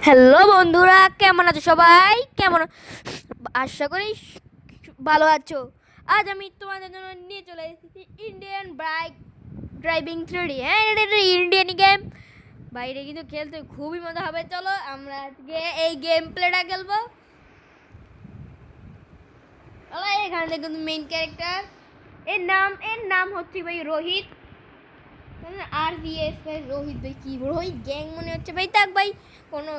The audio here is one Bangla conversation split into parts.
হ্যালো বন্ধুরা, কেমন আছো সবাই? কেমন আশা করি ভালো আছো। আজ আমি তোমাদের জন্য নিয়ে চলে এসেছি ইন্ডিয়ান বাইক ড্রাইভিং 3D। হ্যাঁ, এটা একটা ইন্ডিয়ান গেম। বাইরে কিন্তু খেলতে খুবই মজা হবে। চলো আমরা আজকে এই গেম প্লেটা খেলবো। চলো, এখানে দেখুন মেইন ক্যারেক্টার। এর নাম হচ্ছে ভাই রোহিত। আর ভিএস ভাই, রোহিত ভাই কি রোহিত গ্যাং মনে হচ্ছে ভাই। থাক ভাই, কোনো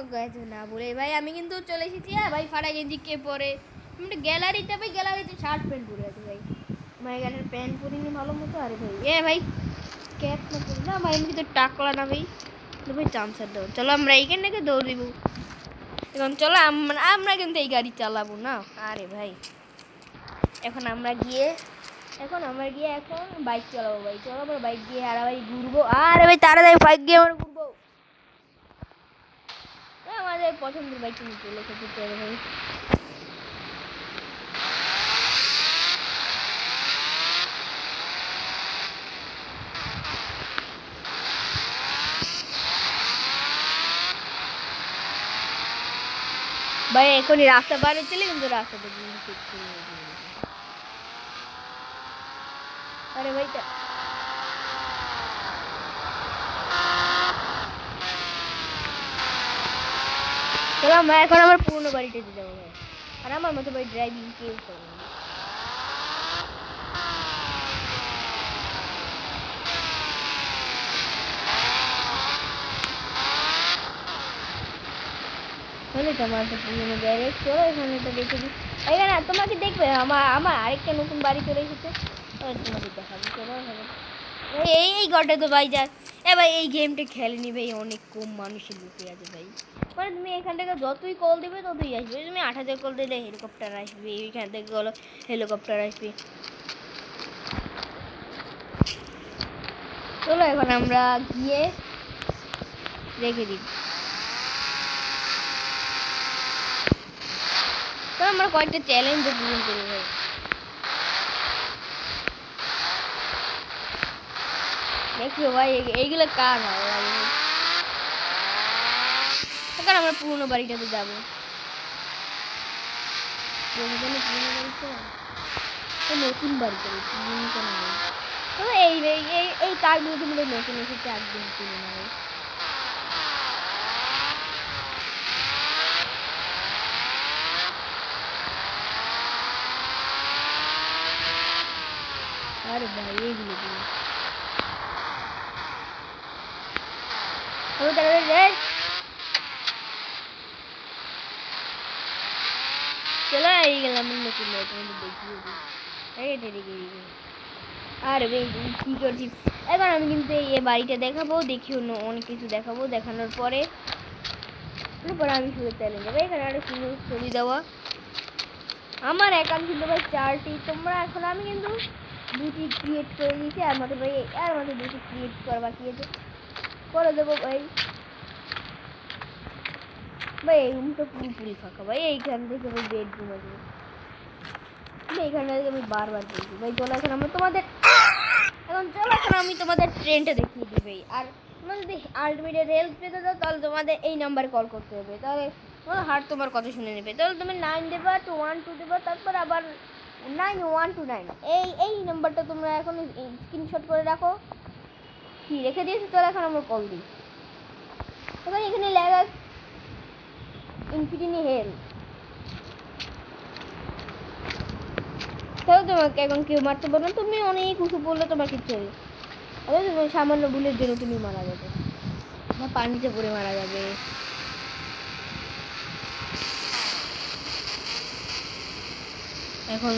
না বলে ভাই আমি কিন্তু চলে এসেছি। হ্যাঁ ভাই, ফাটা গেঞ্জি কে পরে গ্যালারিতে ভাই, গ্যালারিতে শার্ট প্যান্ট পরে আছে ভাই। ভাই এখানে প্যান্ট পরিনি ভালো মতো। আরে ভাই ভাই ক্যাপ না পরি না ভাই, আমি কিন্তু টাকলা না ভাই। ভাই চামচার দৌড়, চলো আমরা এইখান থেকে দৌড় দিব। এখন চলো আমরা কিন্তু এই গাড়ি চালাবো না। আরে ভাই এখন বাইক চালাবো ভাই। চলো আমরা বাইক দিয়ে ভাই ঘুরবো। আরে ভাই তাড়াতাড়ি বাইক দিয়ে আমরা ঘুরবো। আমাদের পছন্দের বাইক নিয়ে চলে এসেছি। চলো ভাই, ভাই এখনই রাস্তা বার হচ্ছিল কিন্তু রাস্তা দেখি। আরে ভাই চলো আমরা এখন আমার পুরনো বাড়িটাতে যাবো ভাই। আর আমার মতো ভাই ড্রাইভিং কেউ করে না। চলো তো আমার একটা পুরনো গ্যারেজ। চলো এখানে তো দেখে দিই। এখানে তোমাকে দেখবে আমার আমার আরেকটা নতুন বাড়ি চলে এসেছে। তোমাকে দেখাবো। চলো এই ঘরটা তো ভাই যা। ভাই এই গেমটা খেলেনি ভাই, অনেক কম মানুষের লুকে আছে ভাই। মানে তুমি এখান থেকে যতই কল দিবে ততই আসবে। তুমি 8,000 কল দিলে হেলিকপ্টার আসবে, এইখান থেকে গেলো হেলিকপ্টার আসবে। চলো এখন আমরা গিয়ে রেখে দিই। তো আমরা কয়েকটা চ্যালেঞ্জ পূরণ করি ভাই। দেখছো ভাই এইগুলো কার ভালো লাগে। এখন আমরা পুরোনো বাড়িটাতে যাবো। নতুন বাড়িতে এই এই এই কারগুলো কিন্তু নতুন এসেছে, একদিন কিনে নেবে। আরে ভাই এইগুলো চলো এই গেলাম নতুন দেখিয়ে। আর কি করছি এখন আমি কিন্তু এই বাড়িটা দেখাবো, দেখি অনেক কিছু দেখাবো। দেখানোর পরে আমি শুরু চ্যালেঞ্জ যাবো। এখানে একটা সুন্দর ছবি দেওয়া। আমার অ্যাকাউন্ট কিন্তু ভাই 4টি। তোমরা এখন আমি কিন্তু 2টি ক্রিয়েট করে দিয়েছি। আর মতো ভাই আর মতো 2টি ক্রিয়েট করা বাকি আছে, করে দেবো ভাই। ভাই এই রুমটা পুরোপুরি ফাঁকা ভাই। এইখান থেকে ভাই বেডরুম আছে। এইখানে আমি বারবার দেখি ভাই। চলো এখন আমি তোমাদের ট্রেনটা দেখিয়ে দিই ভাই। আর তোমরা যদি আলটিমেটের হেল্প পেতে দাও তাহলে তোমাদের এই নাম্বারে কল করতে হবে। তাহলে তোমার কথা শুনে নেবে। তাহলে তুমি 9 দেবা, 212 দেবা, তারপর আবার 9129 এই নাম্বারটা তোমরা এখন স্ক্রিনশট করে রাখো। কি রেখে দিয়েছি? চলো এখন আমরা কল দিই। তখন এখানে লেখা ইনফিনিটি হেল্প। তাহলে তোমাকে এখন কেউ মারতে পারবে না। তুমি অনেক উঁচু পড়লে তোমার কিচ্ছু হবে। তুমি সামান্য ভুলের জন্য তুমি মারা যাবে বা পানিতে পড়ে মারা যাবে। এখন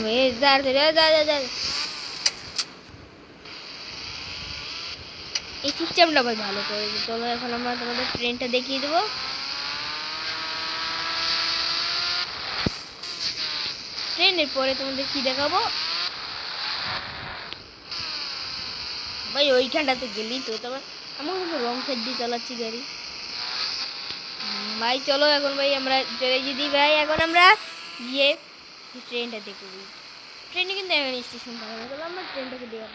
এই সিস্টেমটা ভাই ভালো করে। চলো এখন আমরা তোমাদের ট্রেনটা দেখিয়ে দেবো। ট্রেনের পরে তোমাদের কি দেখাবো ভাই? ওইখানটাতে গেলি তো তোমার আমার কিন্তু রং সাইড দিয়ে চালাচ্ছি গাড়ি ভাই। চলো এখন ভাই আমরা চলে যেতে ভাই। এখন আমরা গিয়ে ট্রেনটা দেখে দিই। ট্রেনে কিন্তু এখন স্টেশন থাকে না। চলো আমরা ট্রেনটাকে দেখে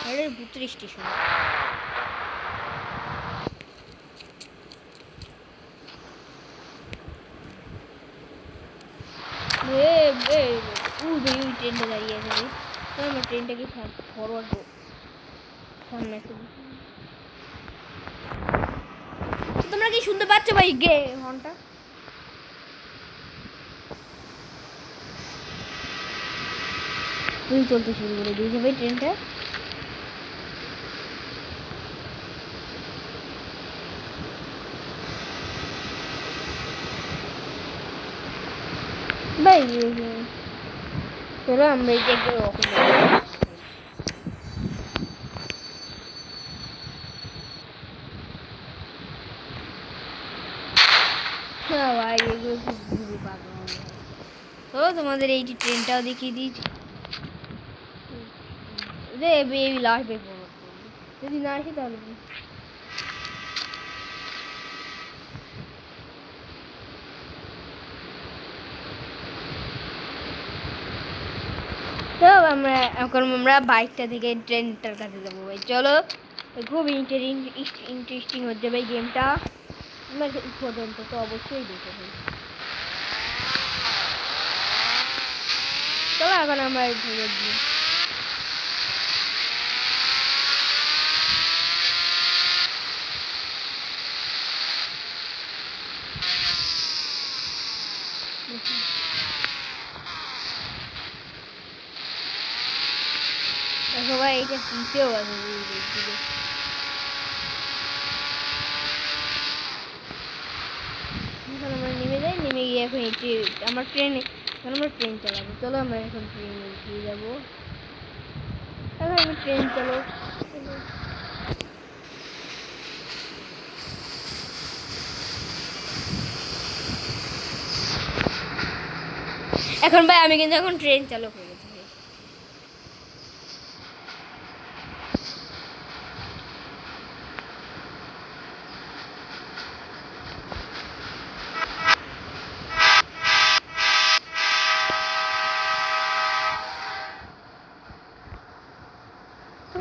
এটা 32 স্টেশন। ওই ট্রেনটা দাঁড়িয়ে আছে ভাই। আমার ট্রেনটাকে ফরওয়ার্ড সামনে একটু। তোমরা কি শুনতে পাচ্ছ ভাই গে হর্নটা? তুই চলতে শুরু করে দিয়েছে ভাই ট্রেনটা। ভাই চলো আমরা এই দেখবো। হ্যাঁ ভাই এগুলো খুব ঘুরে পাগল। চলো তোমাদের এই ট্রেনটাও দেখিয়ে দিয়েছি। এই লাস্ট বের করবো, যদি না আসে তাহলে তো আমরা বাইকটা থেকে ট্রেনটার কাছে যাবো ভাই। চলো খুব ইন্টারেস্টিং হচ্ছে ভাই গেমটা। আমরা পর্যন্ত তো অবশ্যই দেখো ভাই। চলো এখন আমরা ঘুরে দিই। দেখো ভাই এটা পিছেও আছে। এখন আমরা নেমে যাই, নেমে গিয়ে এখন আমার ট্রেনে এখন আমরা ট্রেন চালাবো। চলো আমরা এখন ট্রেনে উঠিয়ে যাবো। এখন আমি ট্রেন চলো। এখন ভাই আমি কিন্তু এখন ট্রেন চালু হয়ে গেছি।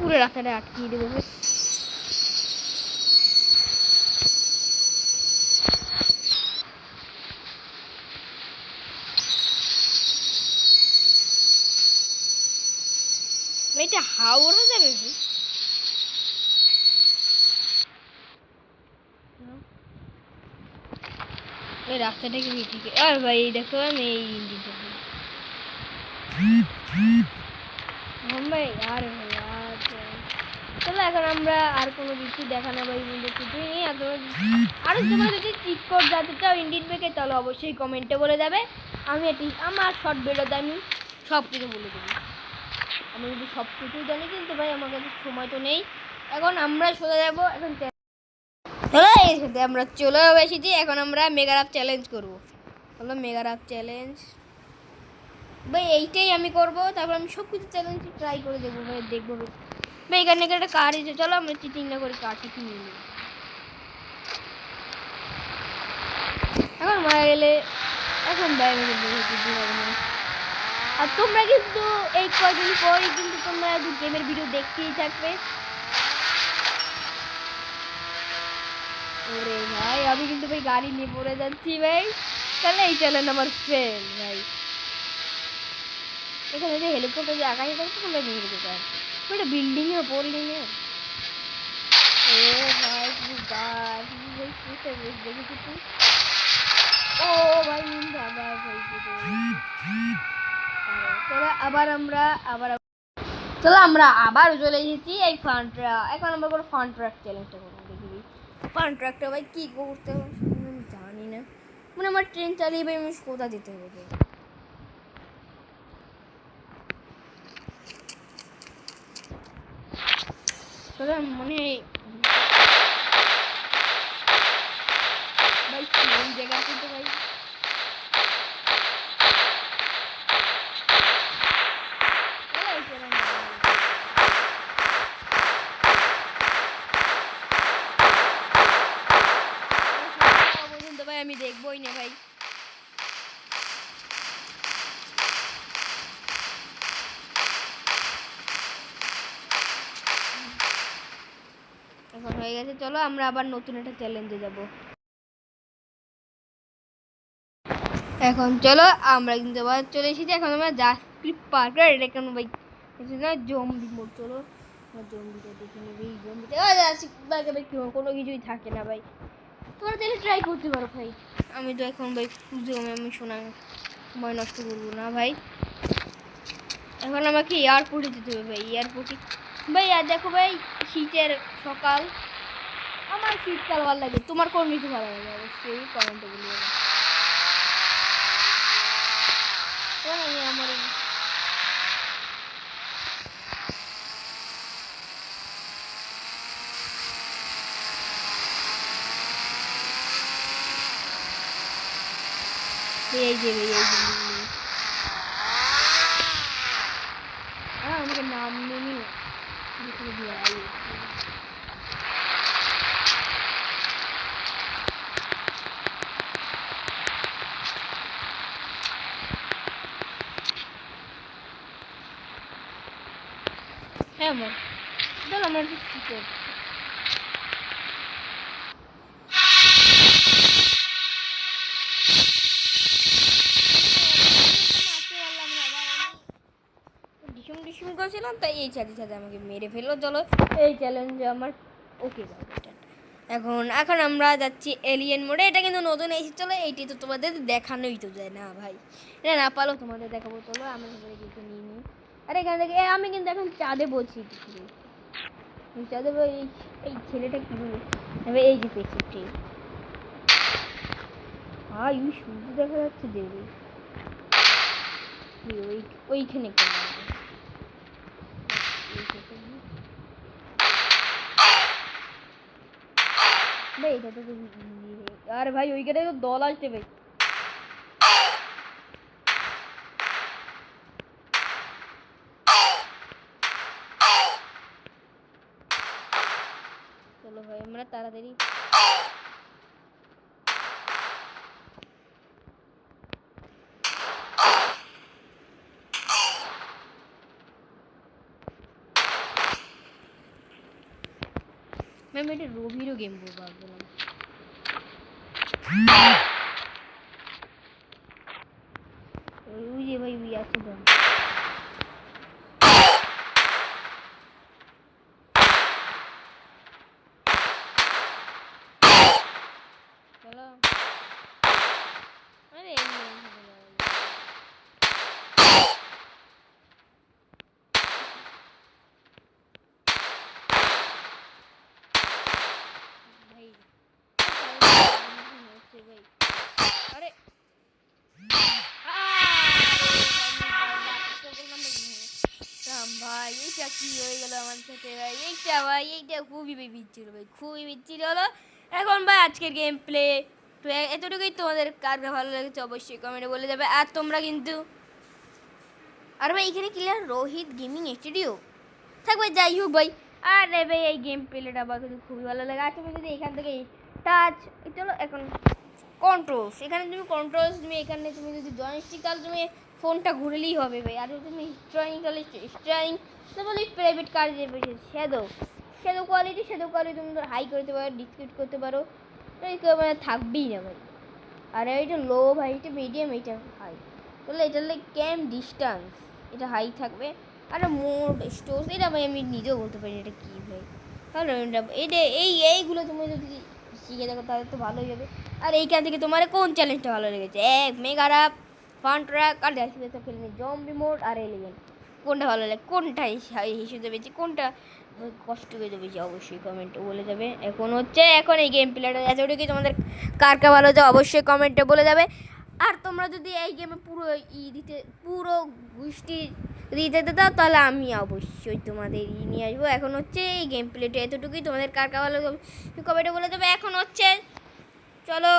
পুরো রাস্তাটা আটকিয়ে দেবো। এটা হাওড়া যাবে ভাই? এই রাস্তাটা কি ঠিক? আর ভাই দেখো আমি এই ইঞ্জিনটা ভাই আর চলো এখন আমরা আর কোনো কিছু দেখানো ভাই কিছুই নেই। আর তোমরা যদি চিট কোড জানতে চাও ইন্ডিয়ান ব্যাংকে তাহলে অবশ্যই কমেন্টে বলে যাবে। আমি আমার শর্ট ভিডিওতে আমি সব কিছু বলে দেবো। আমি যদি সব কিছুই জানি কিন্তু ভাই আমার কাছে সময় তো নেই। এখন আমরা সোজা যাবো। এখন আমরা চলে এসেছি। এখন আমরা মেগা রাপ চ্যালেঞ্জ করবো। হলো মেগা রাপ চ্যালেঞ্জ ভাই এইটাই আমি করবো। তারপর আমি সব কিছু চ্যালেঞ্জ ট্রাই করে দেখবো ভাই, দেখবো ভাই এখানে একটা কার এসে। চলো আমরা চিটিং না করি, কারটা কিনে নিই। এখন মারা গেলে এখন ভাই আমি কিছু হবে না। আর তোমরা কিন্তু এই কয়দিন পরই কিন্তু তোমরা গেমের ভিডিও দেখতেই থাকবে। ওরে ভাই আমি কিন্তু ভাই গাড়ি নিয়ে পড়ে যাচ্ছি ভাই। তাহলে এই চ্যালেঞ্জ আমার ফেল ভাই। এখানে যে হেলিকপ্টার যে আকাশে থাকতো তোমরা নিয়ে যেতে পারো। ওটা বিল্ডিংয়ে পড়লিংয়ে। ও ভাই তুমি গাছ দেখেছি তুই। ও ভাই আবার চলো আমরা আবার চলে এসেছি এই ফান ট্রাক। এখন আমরা কোনো ফান ট্রাক চ্যালেঞ্জটা করবো। দেখবি ফান ট্রাকটা ভাই কী করতে হবে আমি জানি না। মানে আমার ট্রেন চালিয়ে ভাই আমি কোথা যেতে হবে। চলো মনে ভাই কোন জায়গা কিন্তু ভাই ভাই আমি দেখবোই না ভাই। এখন হয়ে গেছে, চলো আমরা আবার নতুন একটা চ্যালেঞ্জে যাব। এখন চলো আমরা কিন্তু আবার চলে এসেছি, এখন আমরা জাস্ট পার্ক এটা কেন ভাই না জম্বি মোড। চলো জম্বিটা দেখে নেবে, এই জম্বিটা ভাই কোনো কিছুই থাকে না ভাই, তোমরা তাহলে ট্রাই করতে পারো ভাই। আমি তো এখন ভাই আমি শোনা সময় নষ্ট করবো না ভাই। এখন আমাকে এয়ারপোর্টে যেতে হবে ভাই, এয়ারপোর্টে ভাই। আর দেখো ভাই শীতের সকাল, আমার শীতকাল ভালো লাগে, তোমার কোন ঋতু ভালো লাগে অবশ্যই কমেন্টে বলবে। আমার এই যে আমাকে নাম নেই হ্যাঁ আমার চল আমার শীতের ডিসুম করেছিলাম, তাই এই সাথে আমাকে মেরে ফেললো। চলো এই চ্যালেঞ্জে আমার ওকে এখন আমরা যাচ্ছি এলিয়েন মোডে। এটা কিন্তু নতুন এসে, চলো এইটি তো তোমাদের দেখানোই তো যায় না ভাই, এটা না পারলেও তোমাদের দেখাবো। চলো আমরা সবাই কিছু নিয়ে নিই। আর এখান থেকে আমি কিন্তু এখন চাঁদে বলছি চাঁদে এই ছেলেটা কি বলে এই যে পেছনটি সূর্য দেখা যাচ্ছে দেবে ওইখানে ভাই এটা তো আরে ভাই ওইখানে তো দল আসছে ভাই। চলো ভাই আমরা তাড়াতাড়ি আমি এটা রবিরও গেম ভাবছিলাম। ওই যে ভাই ওই আছে তো চলো আরে আরে ভাই এইটা কি হয়ে গেল আমার সাথে ভাই, এইটা খুবই বিচ্ছির ভাই, খুবই বিচ্ছির হলো। এখন ভাই আজকের গেম প্লে তো এতটুকুই। তোমাদের কার ভালো লেগেছে অবশ্যই কমেন্টে বলে যাবে। আর তোমরা কিন্তু আর ভাই এখানে ক্লিয়ার রোহিত গেমিং স্টুডিও থাকবে, যাই হোক ভাই। আর ভাই এই গেম প্লেটা আমার কিন্তু খুবই ভালো লাগে। আর তুমি যদি এখান থেকে টাচ এটা হলো এখন কন্ট্রোলস, এখানে তুমি এখানে তুমি যদি জয়স্টিক তাহলে তুমি ফোনটা ঘুরলেই হবে ভাই। আর যদি তুমি স্ট্রাইং তাহলে স্ট্রাইং, তাহলে প্রাইভেট কার যে শ্যাডো কোয়ালিটি তুমি ধর হাই করতে পারো, ডিসক্রিট করতে পারো, মানে থাকবেই না ভাই। আর এইটা লো ভাই, এটা মিডিয়াম, এইটা হাই, তাহলে এটা ক্যাম ডিস্টেন্স এটা হাই থাকবে। আর মোড স্টোর এটা ভাই আমি নিজেও বলতে পারি এটা কী ভাই। তাহলে এটা এইগুলো তুমি যদি শিখে দেখো তাহলে তো ভালোই হবে। আর এইখান থেকে তোমার কোন চ্যালেঞ্জটা ভালো লেগেছে, এক মেগারাপ, ফান ট্র্যাক আর ফিল্মে জম্বি মোড আর এলিয়েন, কোনটা ভালো লাগে, কোনটা হিসেবে বেশি, কোনটা কষ্ট করে বেশি অবশ্যই কমেন্টে বলে যাবে। এখন এই গেম প্লেটা এতটুকুই। তোমাদের কার ভালো হচ্ছে অবশ্যই কমেন্টে বলে যাবে। আর তোমরা যদি এই গেমে পুরো গোষ্ঠী দিতে দাও তাহলে আমি অবশ্যই তোমাদের নিয়ে আসবো। এখন এই গেম প্লেটা এতটুকুই। তোমাদের কার ভালো কমেন্টে বলে যাবে। এখন চলো